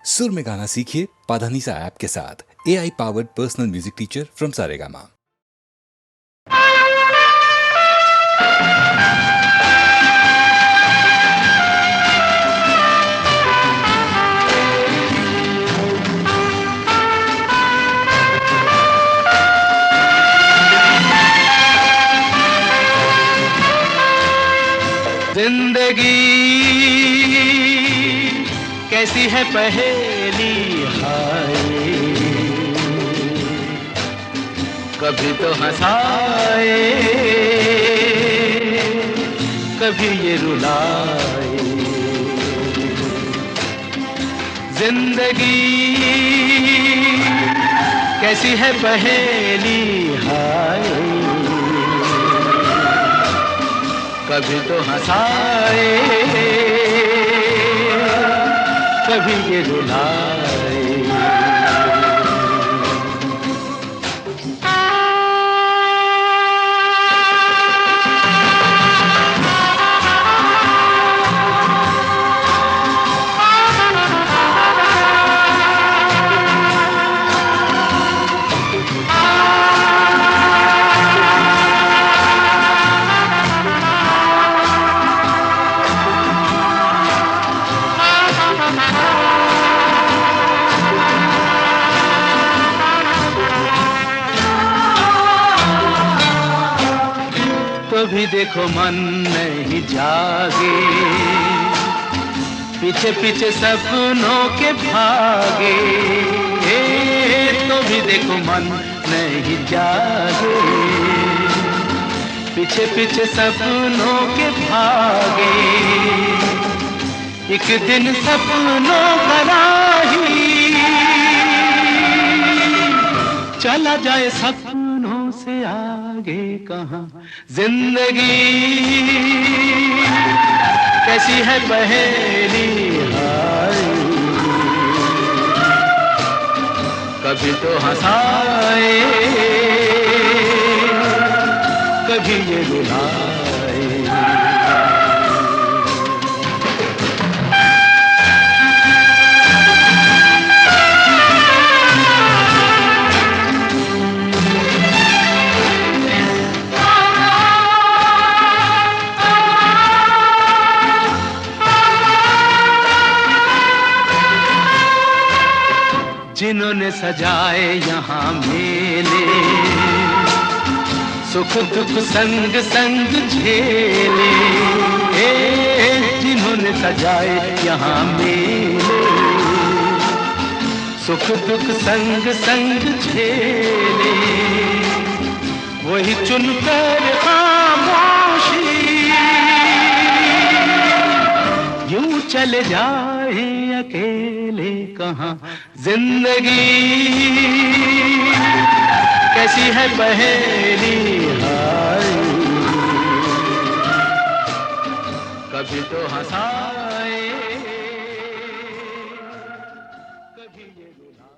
सुर में गाना सीखिए पाधानीसा ऐप के साथ। AI powered personal music teacher from Saregama. जिंदगी कैसी है पहेली हाय, कभी तो हंसाए कभी ये रुलाए। जिंदगी कैसी है पहेली हाय, कभी तो हंसाए कभी ये रुलाए। तो भी देखो मन नहीं जागे, पीछे पीछे सपनों के भागे। तो भी देखो मन नहीं जागे, पीछे पीछे सपनों के भागे। एक दिन सपनों का राही चला जाए सपनों से आगे कहाँ। जिंदगी कैसी है पहेली हाय, कभी तो हंसाए कभी ये रुलाए। जिन्होंने सजाए यहाँ मेले, सुख दुख संग संग झेले। जिन्होंने सजाए यहाँ मेले, सुख दुख संग संग झेले। वही चुनकर खामोशी यूं चले जाए अकेले कहाँ। जिंदगी कैसी है पहेली हाय, कभी तो हंसाए कभी ये रुलाए।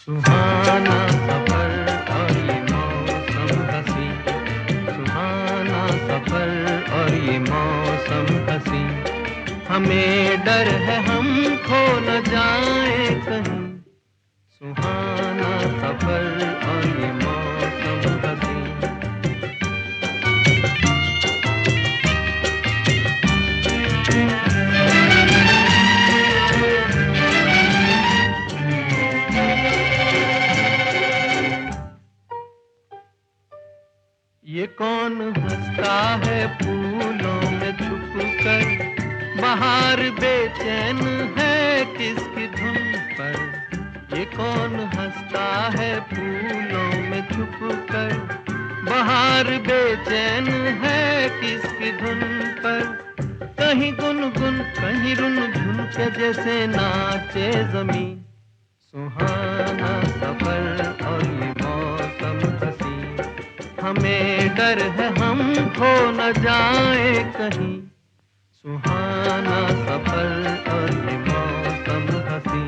सुहाना सफर और ये मौसम हसी, सुहाना सफर और ये मौसम हसी, हमें डर है हम खो न जाए कहीं। सुहाना सफर और ये मौसम हसी। ये कौन हंसता है फूलों में छुपकर, बाहर बेचैन है किसकी धुन पर। ये कौन हंसता है फूलों में छुपकर, बाहर बेचैन है किसकी धुन पर। कहीं गुनगुन कहीं रुनझुन के जैसे नाचे ज़मीं। सुहाना सफर और ये मौसम हसी, हमें डर है हम खो न जाए कहीं। सुहाना सफर और ये मौसम हसी।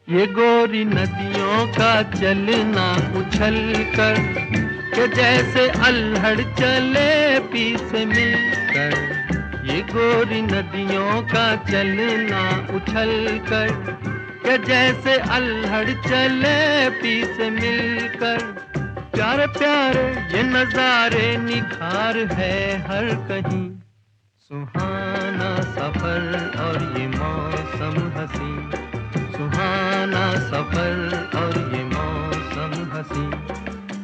ये गोरी नदियों का चलना उछल कर, के जैसे अल्हड़ चले पी से मिलकर। ये गोरी नदियों का चलना उछल कर, के जैसे अल्हड़ चले पी से मिलकर। प्यारे प्यारे ये नजारे निखार है हर कहीं। सुहाना सफर और ये मौसम हसी, सुहाना सफर और ये मौसम हसी,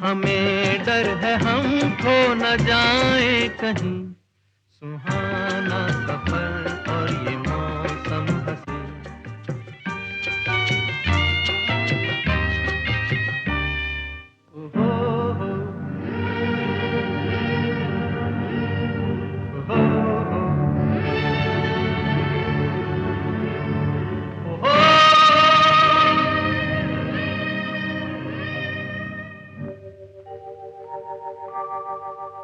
हमें डर है हम खो न जाए कहीं। सुहाना सफर और ये मौसम हसी। ओहो हो, ओहो हो, ओहो।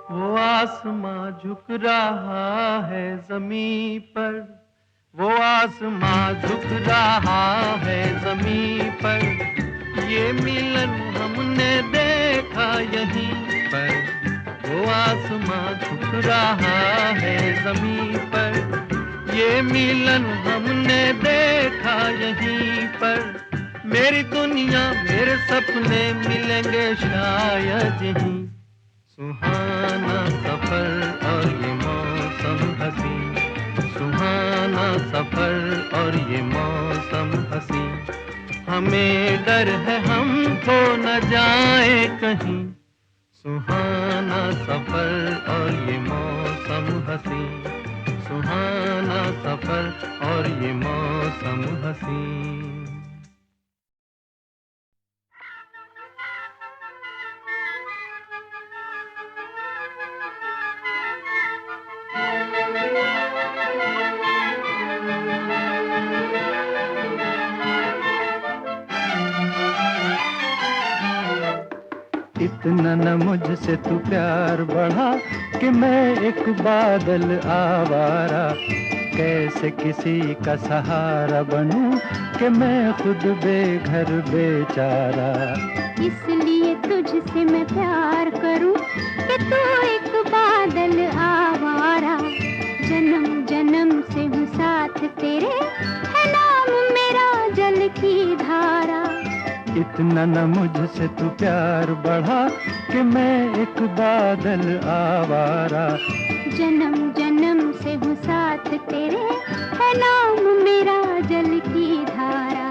वो आसमां झुक रहा है ज़मीं पर, वो आसमां झुक रहा है ज़मीं पर। ये मिलन हमने देखा यहीं पर। वो आसमां झुक रहा है ज़मीं पर, ये मिलन हमने देखा यहीं पर। मेरी दुनिया मेरे सपने मिलेंगे शायद यहीं। सुहाना सफर और ये मौसम हसी, सुहाना सफर और ये मौसम हसी, हमें डर है हम खो न जाए कहीं। सुहाना सफर और ये मौसम हसी, सुहाना सफर और ये मौसम हसी। इतना न मुझसे तू प्यार बढ़ा कि मैं एक बादल आवारा। कैसे किसी का सहारा बनूं कि मैं खुद बेघर बेचारा। इसलिए तुझसे मैं प्यार करूं कि तू एक बादल आवारा। जन्म जन्म से हूँ साथ तेरे, है नाम मेरा जल की धारा। इतना न मुझसे तू प्यार बढ़ा कि मैं एक बादल आवारा। जन्म जन्म तेरे है नाम मेरा जल की धारा।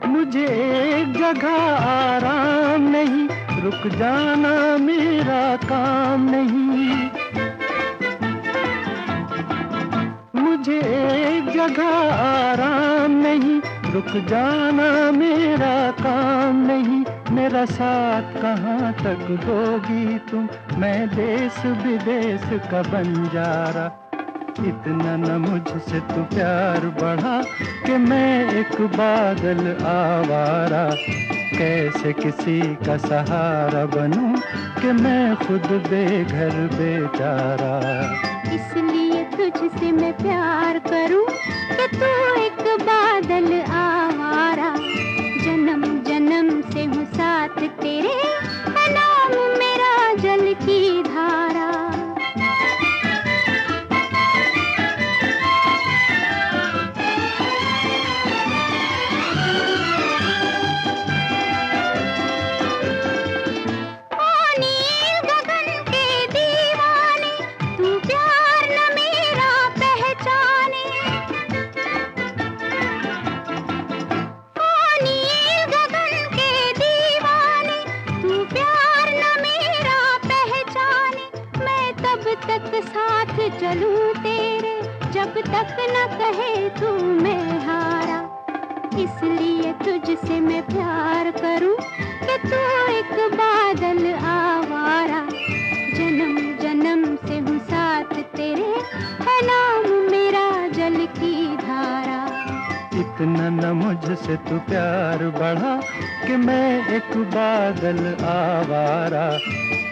मुझे एक जगह आराम नहीं, रुक जाना मेरा काम नहीं। मुझे एक जगह आराम नहीं, रुक जाना मेरा काम नहीं। मेरा साथ कहाँ तक दोगी तुम, मैं देश विदेश का बंजारा। इतना न मुझसे तू प्यार बढ़ा कि मैं एक बादल आवारा। कैसे किसी का सहारा बनूं कि मैं खुद बेघर बेचारा। इसलिए तुझसे मैं प्यार करूं कि तू एक बादल आवारा। जन्म जन्म से हूँ साथ तेरे, है नाम मेरा जल की धारा। साथ चलूं तेरे जब तक न कहे तू मैं हारा। इसलिए तुझसे मैं प्यार करूं कि तू एक बादल आवारा। जन्म जन्म से हूँ साथ तेरे, है नाम मेरा जल की धारा। इतना न मुझसे तू प्यार बढ़ा कि मैं एक बादल आवारा।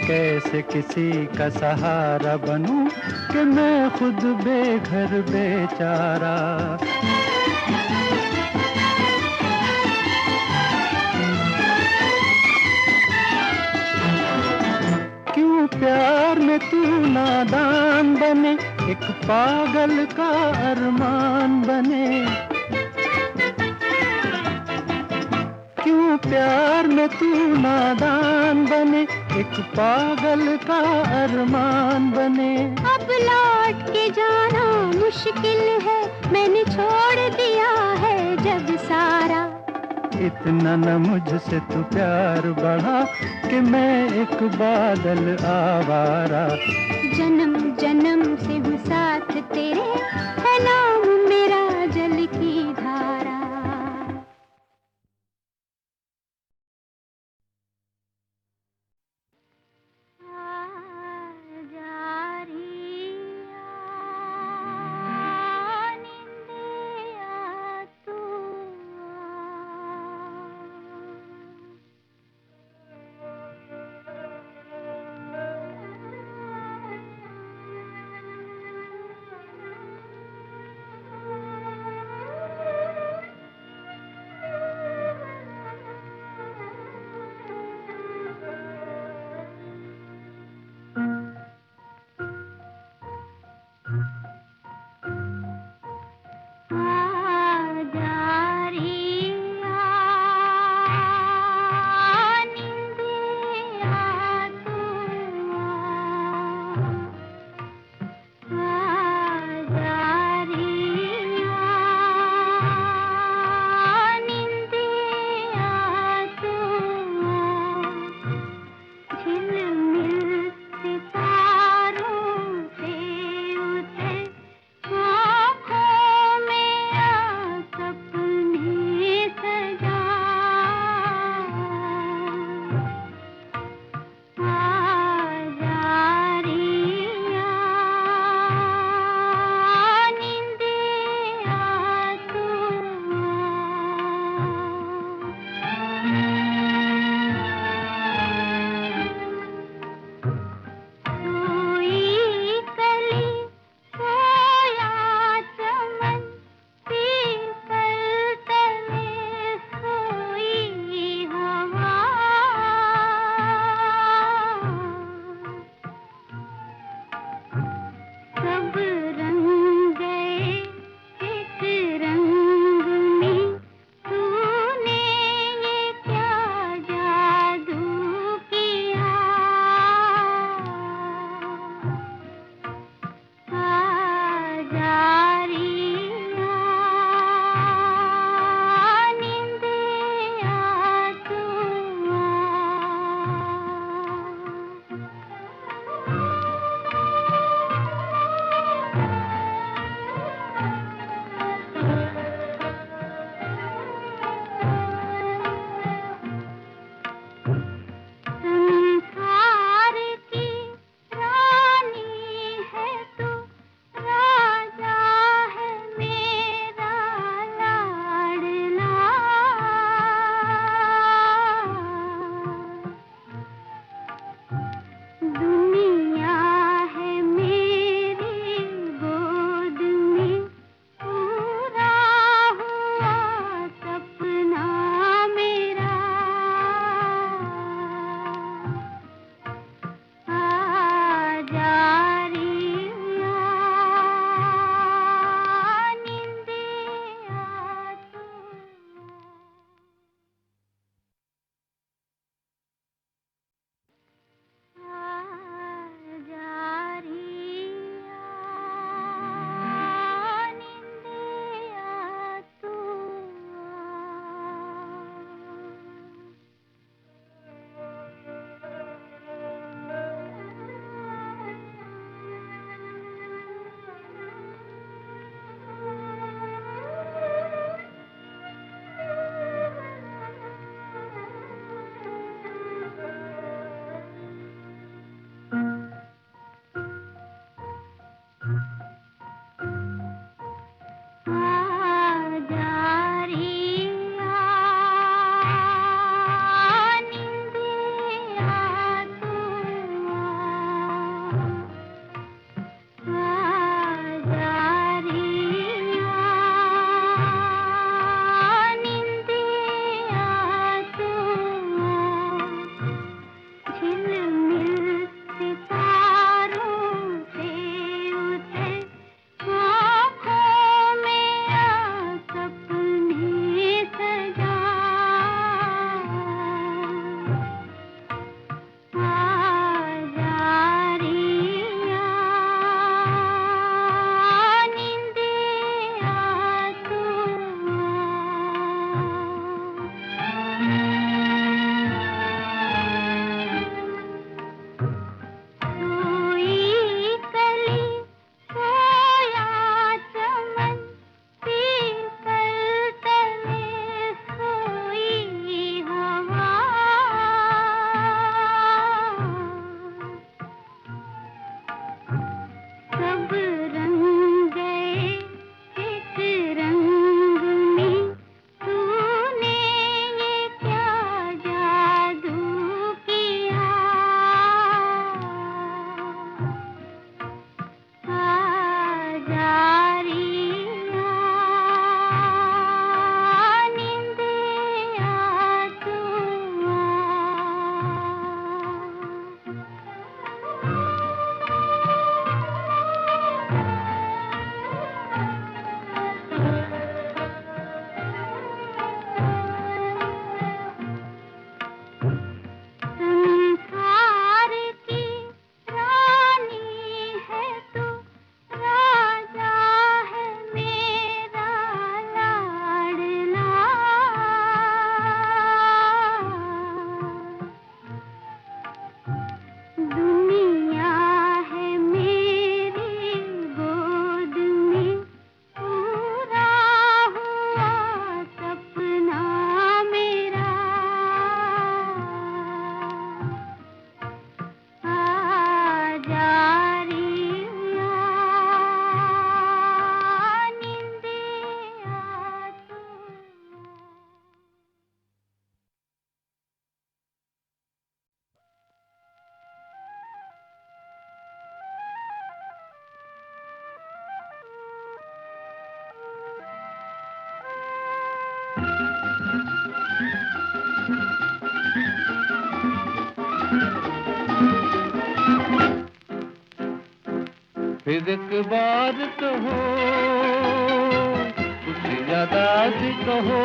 कैसे किसी का सहारा बनूं कि मैं खुद बेघर बेचारा। क्यों प्यार में तू नादान बने, एक पागल का अरमान बने। क्यों प्यार में तू नादान बने, एक पागल का अरमान बने। अब लौट के जाना मुश्किल है, मैंने छोड़ दिया है जग सारा। इतना न मुझसे तू प्यार बढ़ा कि मैं एक बादल आवारा। जन्म जन्म से हूँ साथ तेरे, है नाम मेरा जल की धारा। फिर एक बार कहो, कुछ ज्यादा सी कहो।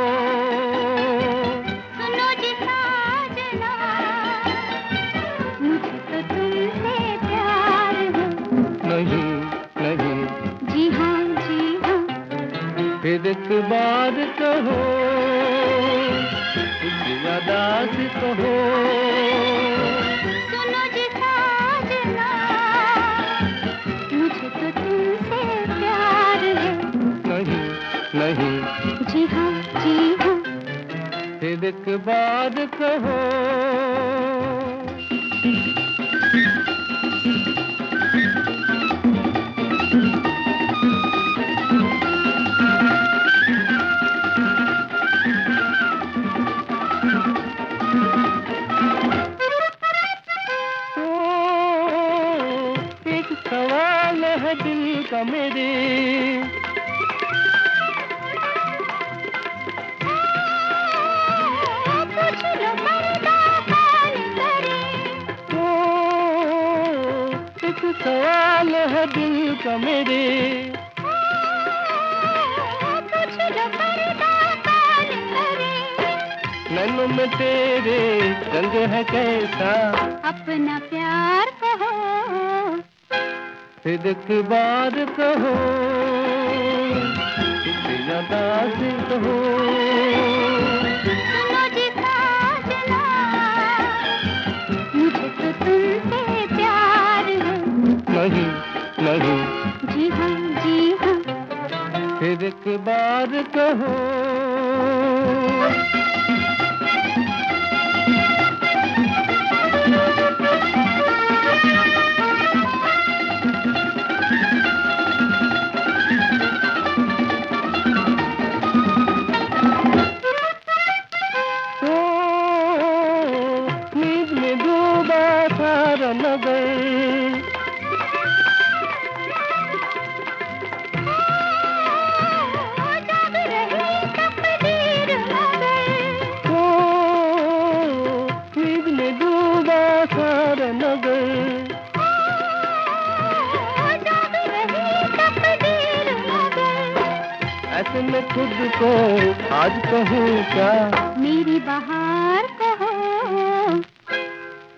सुनो जी साजना, मुझे तो तुमसे प्यार है। नहीं नहीं, जी हाँ जी हाँ। फिर एक बार कहो, कुछ ज्यादा सी कहो। सुनो जी साजना, मुझे तो तुमसे प्यार है। नहीं नहीं, जी हाँ जी हाँ। फिर एक बार कहो। एक सवाल है दिल का मेरे, पूछ लो पर्दा कौन करे। एक सवाल है दिल का मेरे। पूछ लो पर्दा कौन करे। नैनों में तेरे रंग है कैसा, अपना प्यार कहो। फिर एक बार कहो, किसी ज्यादा से कहो। सुनो जी साजना, मुझे तो तुमसे प्यार है। नहीं नहीं, जी हाँ जी हाँ। फिर एक बार कहो। नींद में डूबा सारा नगर, जाग रही तकदीर मगर। नींद में डूबा सारा नगर। जाग रही तकदीर मगर। ऐसे में खुद को आज कहूँ क्या, मेरी बहार कहो।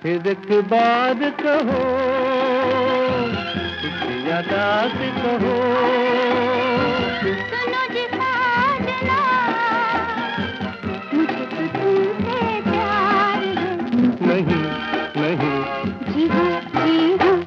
फिर एक बार कहो, कुछ ज्यादा से कहो। सुनो जी साजना, मुझे तो तुमसे प्यार है। नहीं नहीं, जी हाँ जी हाँ।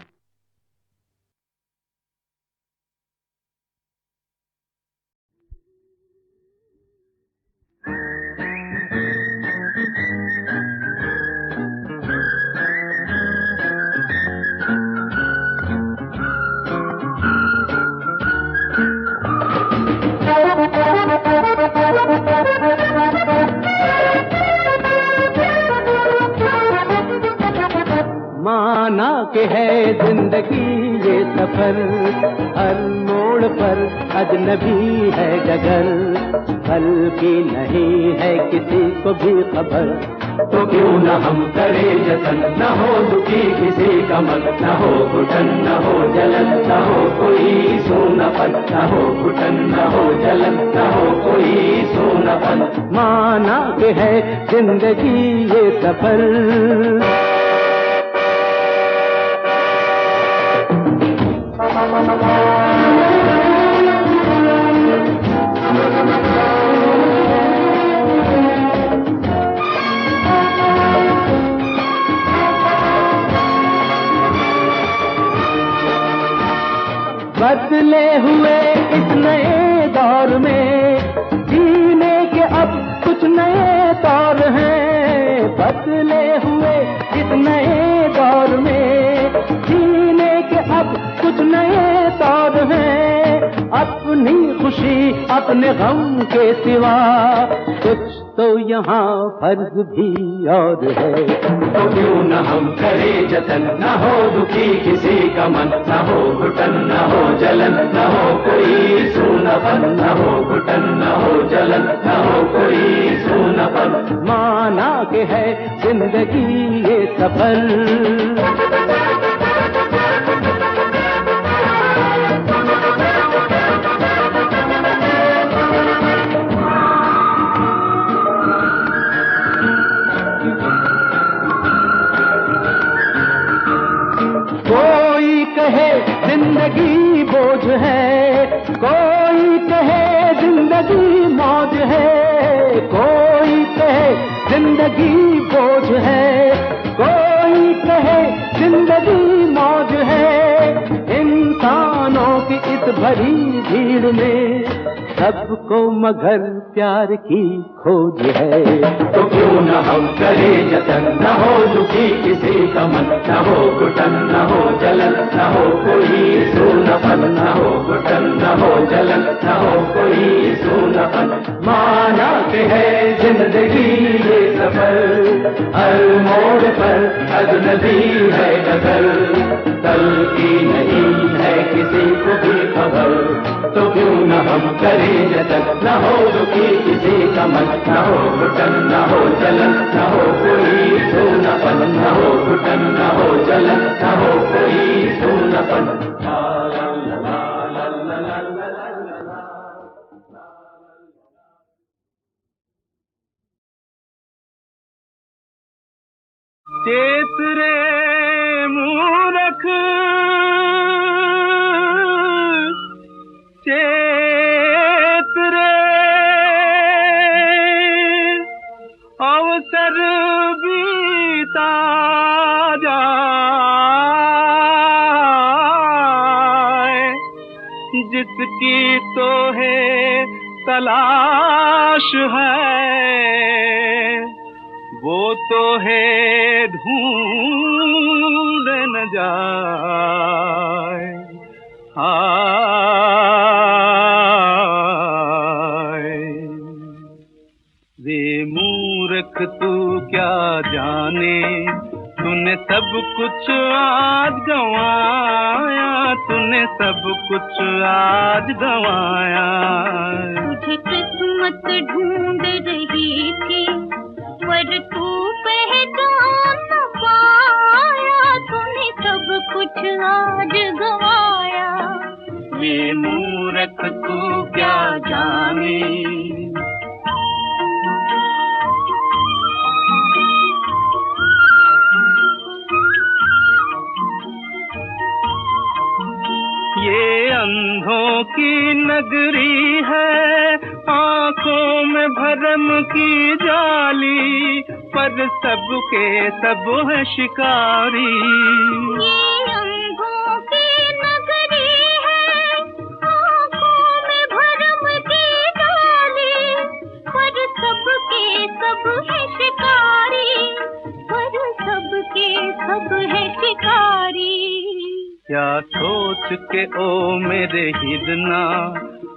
माना के है जिंदगी ये सफर, हर मोड़ पर अजनबी है डगर। कल की नहीं है किसी को भी खबर, तो क्यों न हम करे जतन। न हो दुखी किसी का मन, न हो घुटन न हो जलन, न हो कोई सूनापन, न हो घुटन न हो जलन, न हो कोई सूनापन। माना के है जिंदगी ये सफर, बदले हुए इस नए दौर में जीने के अब कुछ नए तौर हैं। बदले हुए इस नए दौर में जीने के अब कुछ नए तौर हैं। अपनी खुशी अपने गम के सिवा कुछ तो यहाँ फर्ज भी और है। तो क्यों न हम करे जतन, न हो दुखी किसी का मन, न हो घुटन न हो जलन, न हो कोई सूनापन, न हो घुटन न हो जलन, न हो कोई सूनापन। माना के है जिंदगी ये सफर। जिंदगी बोझ है, कोई कहे जिंदगी मौज है, कोई कहे जिंदगी बोझ है, कोई कहे जिंदगी मौज है। इंसानों की इस भरी भीड़ में सबको मगर प्यार की खोज है। तो क्यों न हम करें जतन, न हो दुखी किसी का मन, न हो घुटन न हो जलन, न हो कोई सूनापन, न हो घुटन न हो जलन, न हो कोई सूनापन। माना के है जिंदगी ये सफर, हर मोड़ पर अजनबी है नजर, कल की नहीं है किसी को भी खबर। तो क्यों न हम करें जतन, न हो दुखी किसी का मन, न हो घुटन न हो जलन, न हो कोई सूनापन, न हो घुटन न हो जलन, न हो कोई सूनापन। चेत रे मूरख, चेत रे, अवसर बीता जाए, जिसकी तो है तलाश है, वो तो है ढूंढ न जाए। हाय वे मूर्ख तू क्या जाने, तूने सब कुछ आज गंवाया, तूने सब कुछ आज गंवाया। तुझे किस्मत ढूंढ रही थी पर तू पहचान न पाया, तूने सब कुछ आज गंवाया। वे मूर्ख तू क्या जाने। ये अंधों की नगरी है, आंखों में भरम की जाली, पर सबके सब है शिकारी। ये अंधों की नगरी है, आंखों में भरम की जाली, पर सबके सब है शिकारी, पर सबके सब है शिकारी। क्या सोच के ओ मेरे हिरना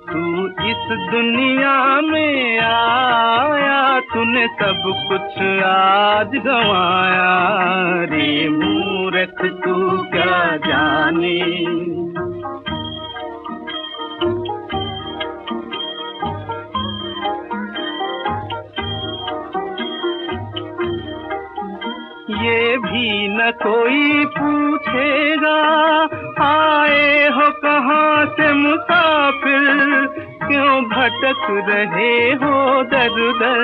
तू इस दुनिया में आया, तूने सब कुछ आज गंवाया। रे मूर्ख तू क्या जाने। ये भी न कोई पूछेगा आए हो कहाँ से मुसाफिर, क्यों भटक रहे हो दर दर।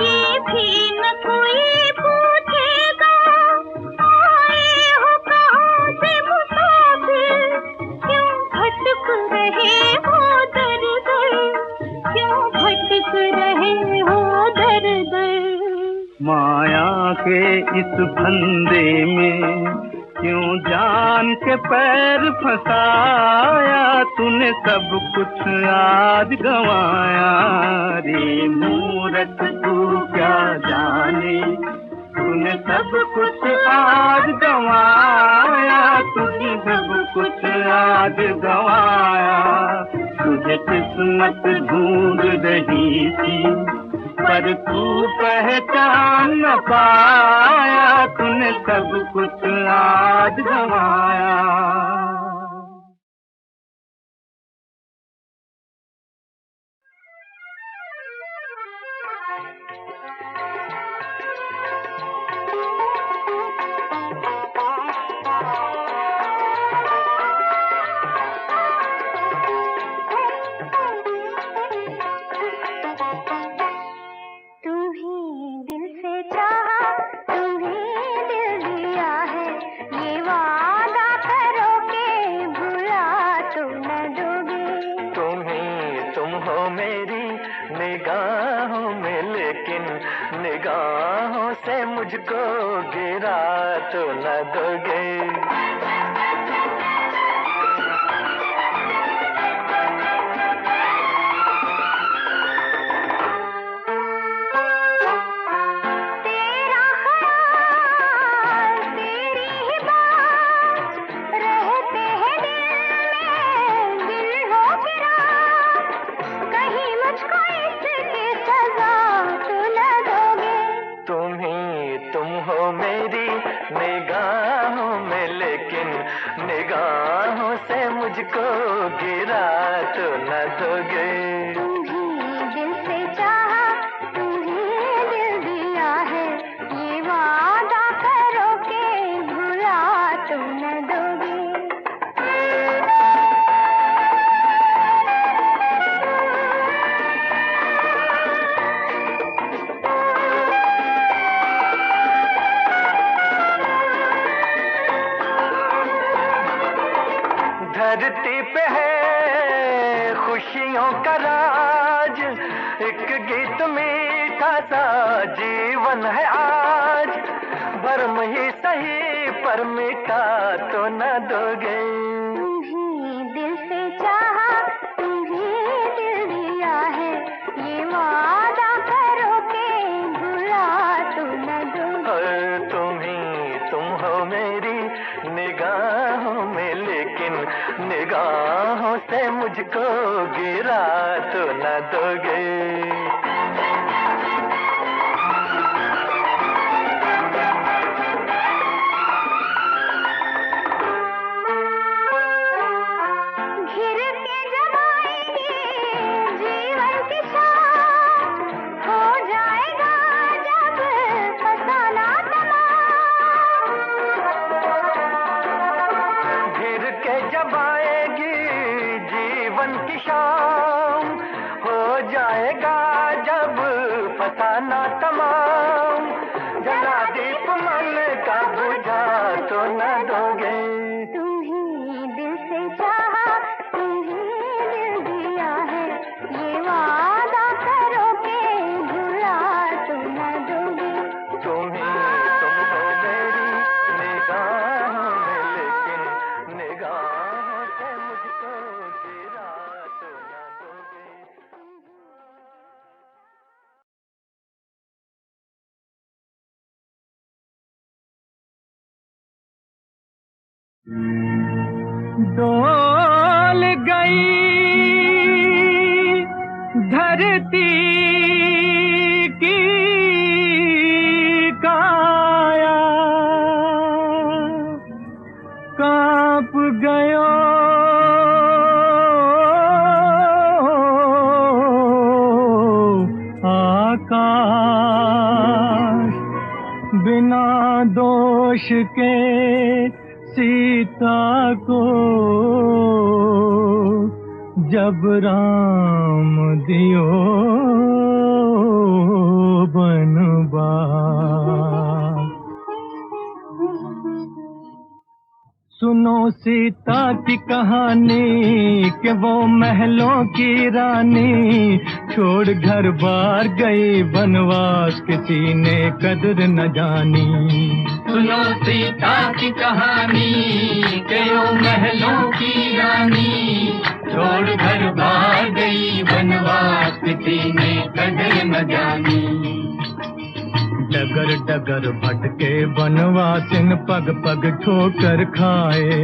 ये भी न कोई पूछेगा आए हो कहाँ से मुसाफिर, क्यों भटक रहे हो दर दर, क्यों भटक रहे हो दर दर। माया के इस फंदे में क्यों जान के पैर फंसाया, तूने सब कुछ आज गंवाया। रे मूर्ख तू क्या जाने, तूने सब कुछ आज गंवाया, तूने सब कुछ आज गंवाया। तुझे किस्मत ढूंढ रही थी पर तू पहचान न पाया, तूने सब कुछ आज गंवाया। वादा करो के मुझको गिरा तो न दोगे। निगाहों में लेकिन निगाहों से मुझको गिरा तो न दोगे। तुम्हें दिल से चाहा, तुम्हें दिल दिया है, ये वादा करो के भुला तो न दोगे। धरती पे है खुशियों का राज, एक गीत मीठा सा जीवन है आज, भरम ही सही पर मीठा तो न दोगे। तुम्हें दिल से चाहा, तुम्हें दिल दिया है, ये वादा करो के भुला तो न दोगे। तुम हो मेरी निगाहों में लेकिन निगाहों से मुझको गिरा तो न दोगे। जब आएगी जीवन की शाम, हो जाएगा जब फसाना तमाम, जला दीप मन का बुझा तो न दोगे। तुम्हें दिल से चाहा, तुम्हें दिल दिया है, ये वादा करो के भुला तो न दोगे। तुम हो मेरी निगाहों में लेकिन निगाहों से मुझको गिरा तो न दोगे। डोल गई धरती की काया, कांप गयो आकाश, बिना दोष के सीता को जब राम दियो बनवास। सुनो सीता की कहानी कि वो महलों की रानी छोड़ घर बार गई बनवास, किसी ने कदर न जानी। सुनो सीता की कहानी कि वो महलों की रानी छोड़ घर बार गई बनवास, किसी ने कदर न जानी। डगर डगर भटके बनवासिन पग पग ठोकर खाए,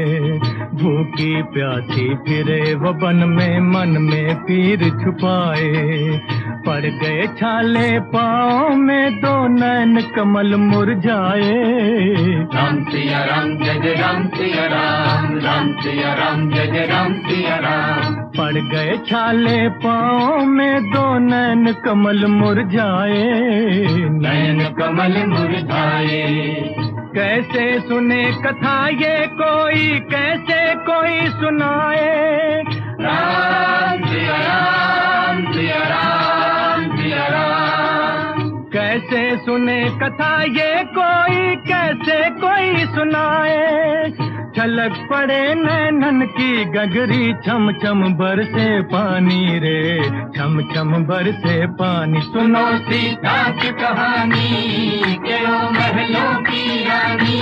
भूखी प्यासी फिरे वो वन में पीर छुपाए। पड़ गए छाले पाँव में दो नैन कमल मुरझाए। राम सिया राम जय जय राम सिया राम, राम सिया राम जय जय राम सिया राम। पड़ गए छाले पाँव में दो नैन कमल मुरझाए। नयन कमल मुरझाए। कैसे सुने कथा ये कोई, कैसे कोई सुनाए। राम सिया राम सिया राम सिया राम। कैसे सुने कथा ये कोई, कैसे कोई सुनाए। छलक पड़े नैनन की गगरी, छम छम बरसे पानी रे, छम छम बरसे पानी। सुनो सीता की कहानी, क्यों महलों की रानी,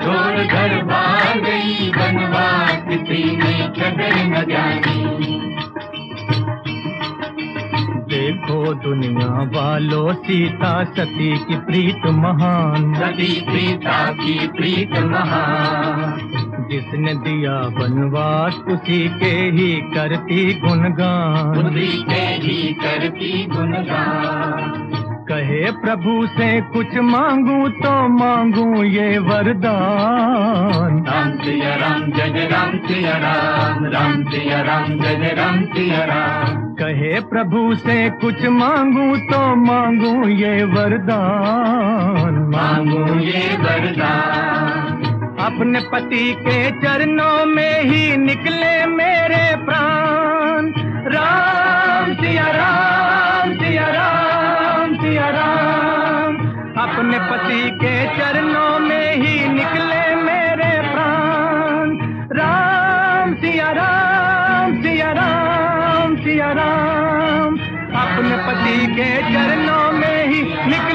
छोड़ घर भाग गई बनवास, किसी ने कदर न जानी। देखो दुनिया वालों, सीता सती की प्रीत महान, सती सीता की प्रीत महान, जिसने दिया वनवास उसी के ही करती गुणगान, उसी के ही करती गुणगान। कहे प्रभु से कुछ मांगू तो मांगू ये वरदान। राम सिया राम जय राम सिया राम, राम सिया राम जय राम सिया राम। कहे प्रभु से कुछ मांगू तो मांगू ये वरदान, मांगू ये वरदान। अपने पति के चरणों में ही निकले मेरे प्राण। राम सिया राम सिया राम सिया राम, अपने पति के चरणों में ही निकले मेरे प्राण। राम सिया राम सिया राम सिया राम, अपने पति के चरणों में ही निकले